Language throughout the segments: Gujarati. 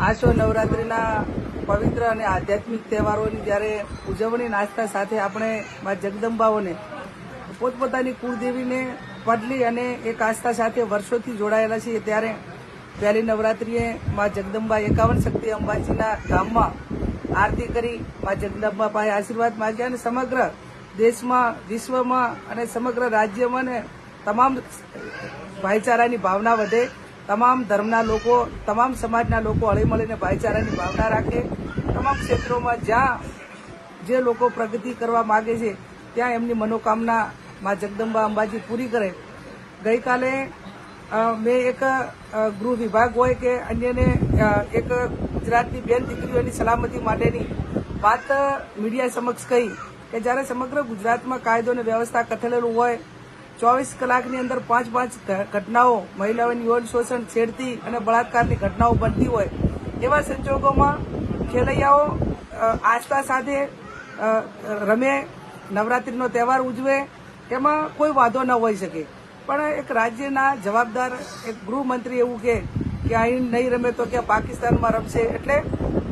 આસો નવરાત્રિના પવિત્ર અને આધ્યાત્મિક તહેવારોની જ્યારે ઉજવણી નાચતા સાથે આપણે મા જગદંબાઓને પોતપોતાની કુળદેવીને પડલી અને એક આસ્થા સાથે વર્ષોથી જોડાયેલા છીએ ત્યારે પહેલી નવરાત્રિએ મા જગદંબા 51 શક્તિ અંબાજીના ધામમાં આરતી કરી મા જગદંબા પાસે આશીર્વાદ માંગ્યા અને સમગ્ર દેશમાં વિશ્વમાં અને સમગ્ર રાજ્યમાં ને તમામ ભાઈચારાની ભાવના વધે, તમામ ધર્મના લોકો, તમામ સમાજના લોકો હળીમળીને ભાઈચારાની ભાવના રાખે, તમામ ક્ષેત્રોમાં જ્યાં જે લોકો પ્રગતિ કરવા માંગે છે ત્યાં એમની મનોકામના મા જગદંબા અંબાજી પૂરી કરે. ગઈકાલે મેં એક ગૃહ વિભાગ હોય કે અન્યને એક ગુજરાતની બેન દીકરીઓની સલામતી માટેની વાત મીડિયા સમક્ષ કહી કે જ્યારે સમગ્ર ગુજરાતમાં કાયદો અને વ્યવસ્થા કથલેલું હોય, 24 કલાકની અંદર 5 ઘટનાઓ મહિલાઓની યૌન શોષણ, છેડતી અને બળાત્કારની ઘટનાઓ બનતી હોય, એવા સંજોગોમાં ખેલૈયાઓ આસ્થા સાથે રમે, નવરાત્રીનો તહેવાર ઉજવે, એમાં કોઈ વાંધો ન હોઈ શકે. પણ એક રાજ્યના જવાબદાર એક ગૃહમંત્રી એવું કે અહીં નહીં રમે તો કે પાકિસ્તાનમાં રમશે. એટલે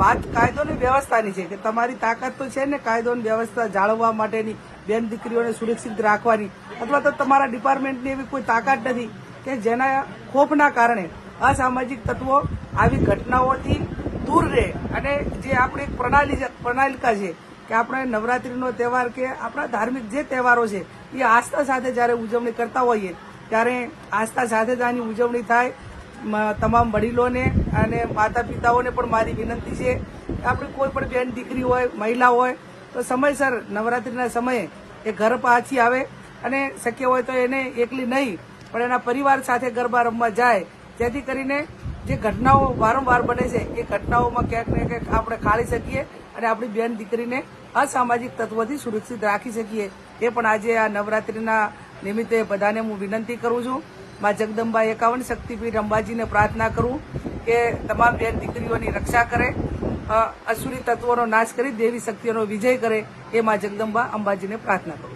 વાત કાયદો અને વ્યવસ્થાની છે કે તમારી તાકાત તો છે ને કાયદો અને વ્યવસ્થા જાળવવા માટેની, બેન દીકરીઓને સુરક્ષિત રાખવાની, અથવા તો તમારા ડિપાર્ટમેન્ટની એવી કોઈ તાકાત નથી કે જેના ખોફના કારણે અસામાજિક તત્વો આવી ઘટનાઓથી દૂર રહે. અને જે આપણી એક પ્રણાલિકા છે કે આપણે નવરાત્રીનો તહેવાર કે આપણા ધાર્મિક જે તહેવારો છે એ આસ્થા સાથે જ્યારે ઉજવણી કરતા હોઈએ ત્યારે આસ્થા સાથે જ આની ઉજવણી થાય. તમામ વડીલોને અને માતા પિતાઓને પણ મારી વિનંતી છે કે આપણે કોઈ પણ બેન દીકરી હોય, મહિલા હોય તો સમયસર નવરાત્રીના સમયે એ ઘર પાછી આવે અને શક્ય હોય તો એને એકલી નહીં પણ એના પરિવાર સાથે ગરબા રમવા જાય, જેથી કરીને જે ઘટનાઓ વારંવાર બને છે એ ઘટનાઓમાં ક્યાંક ને ક્યાંક આપણે ખાળી શકીએ અને આપણી બેન દીકરીને અસામાજિક તત્વોથી સુરક્ષિત રાખી શકીએ. એ પણ આજે આ નવરાત્રીના નિમિત્તે બધાને હું વિનંતી કરું છું. મા જગદંબા 51 શક્તિપીઠ અંબાજીને પ્રાર્થના કરું કે તમામ બેન દીકરીઓની રક્ષા કરે, અસુરી તત્વોનો નાશ કરી દેવી શક્તિઓનો વિજય કરે. એ મા જગદંબા અંબાજીને પ્રાર્થના કરું.